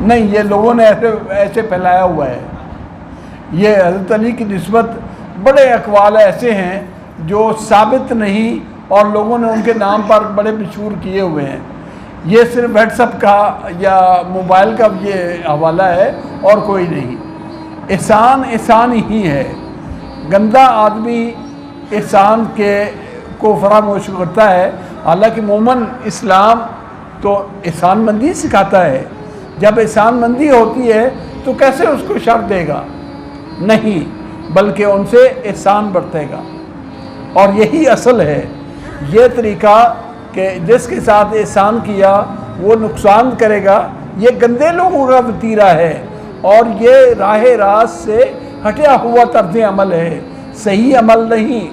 نہیں، یہ لوگوں نے ایسے پھیلایا ہوا ہے. یہ حضرت علی کی نسبت بڑے اقوال ایسے ہیں جو ثابت نہیں اور لوگوں نے ان کے نام پر بڑے مشہور کیے ہوئے ہیں. یہ صرف واٹس ایپ کا یا موبائل کا یہ حوالہ ہے اور کوئی نہیں. احسان احسان ہی ہے. گندا آدمی احسان کو فراموش کرتا ہے. حالانکہ مومن اسلام تو احسان مندی سکھاتا ہے. جب احسان مندی ہوتی ہے تو کیسے اس کو شر دے گا؟ نہیں، بلکہ ان سے احسان برتے گا. اور یہی اصل ہے. یہ طریقہ کہ جس کے ساتھ احسان کیا وہ نقصان کرے گا، یہ گندے لوگوں کا وتیرہ ہے اور یہ راہ راست سے ہٹیا ہوا طرز عمل ہے. صحیح عمل نہیں،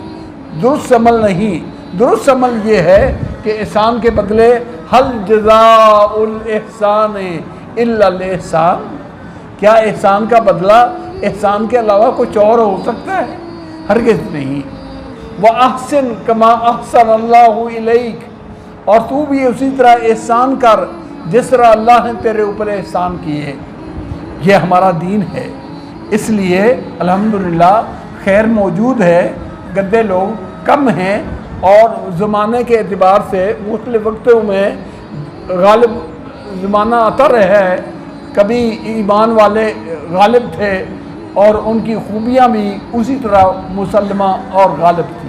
درست عمل نہیں. درست عمل یہ ہے کہ احسان کے بدلے حل جزاء الاحسان الا الاحسان. کیا احسان کا بدلہ احسان کے علاوہ کچھ اور ہو سکتا ہے؟ ہرگز نہیں. وَأَحْسِن كَمَا أَحْسَنَ اللَّهُ إِلَيْكَ، اور تو بھی اسی طرح احسان کر جس طرح اللہ نے تیرے اوپر احسان کیے. یہ ہمارا دین ہے. اس لیے الحمدللہ خیر موجود ہے. گندے لوگ کم ہیں اور زمانے کے اعتبار سے مختلف وقتوں میں غالب زمانہ آتا رہا ہے. کبھی ایمان والے غالب تھے اور ان کی خوبیاں بھی اسی طرح مسلمہ اور غالب تھی.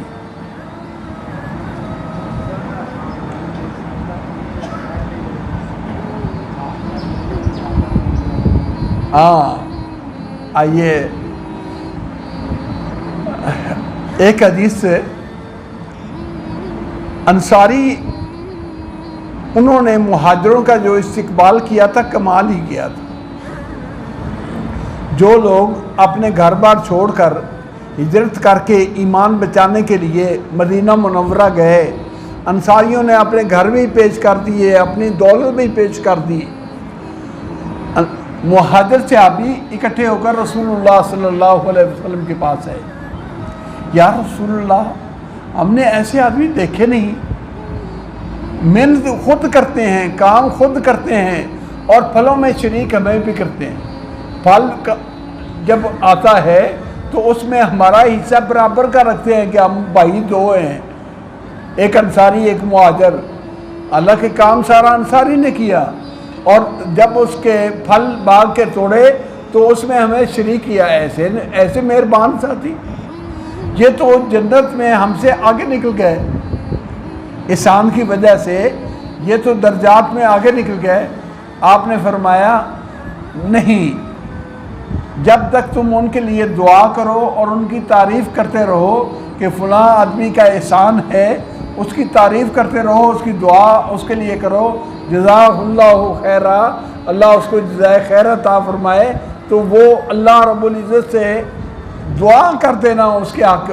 آئیے ایک حدیث سے انصاری انہوں نے مہاجروں کا جو استقبال کیا تھا کمال ہی کیا تھا. جو لوگ اپنے گھر بار چھوڑ کر ہجرت کر کے ایمان بچانے کے لیے مدینہ منورہ گئے، انصاریوں نے اپنے گھر بھی پیش کر دیے، اپنی دولت بھی پیش کر دی. مہاجر صحابی اکٹھے ہو کر رسول اللہ صلی اللہ علیہ وسلم کے پاس آئے. یا رسول اللہ، ہم نے ایسے آدمی دیکھے نہیں، محنت خود کرتے ہیں، کام خود کرتے ہیں اور پھلوں میں شریک ہمیں بھی کرتے ہیں. پھل جب آتا ہے تو اس میں ہمارا حصہ برابر کا رکھتے ہیں کہ ہم بھائی دو ہیں، ایک انصاری ایک مہاجر. اللہ کے کام سارا انصاری نے کیا اور جب اس کے پھل باغ کے توڑے تو اس میں ہمیں شریک کیا. ایسے مہربان ساتھی، یہ تو جنت میں ہم سے آگے نکل گئے. احسان کی وجہ سے یہ تو درجات میں آگے نکل گئے. آپ نے فرمایا نہیں، جب تک تم ان کے لیے دعا کرو اور ان کی تعریف کرتے رہو کہ فلاں آدمی کا احسان ہے، اس کی تعریف کرتے رہو، اس کی دعا اس کے لیے کرو. جزاہ اللہ خیرہ، اللہ اس کو جزائے خیر عطا فرمائے. تو وہ اللہ رب العزت سے دعا کر دینا، اس کے حق،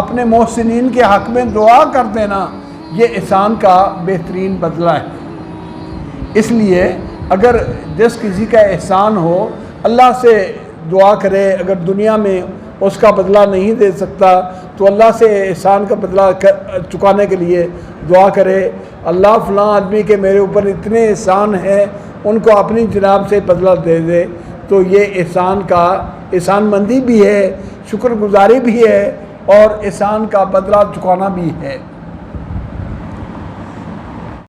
اپنے محسنین کے حق میں دعا کر دینا، یہ احسان کا بہترین بدلہ ہے. اس لیے اگر جس کسی کا احسان ہو اللہ سے دعا کرے. اگر دنیا میں اس کا بدلہ نہیں دے سکتا تو اللہ سے احسان کا بدلہ چکانے کے لیے دعا کرے. اللہ فلاں آدمی کے میرے اوپر اتنے احسان ہیں، ان کو اپنی جناب سے بدلہ دے دے. تو یہ احسان مندی بھی ہے، شکر گزاری بھی ہے اور احسان کا بدلہ چکانا بھی ہے.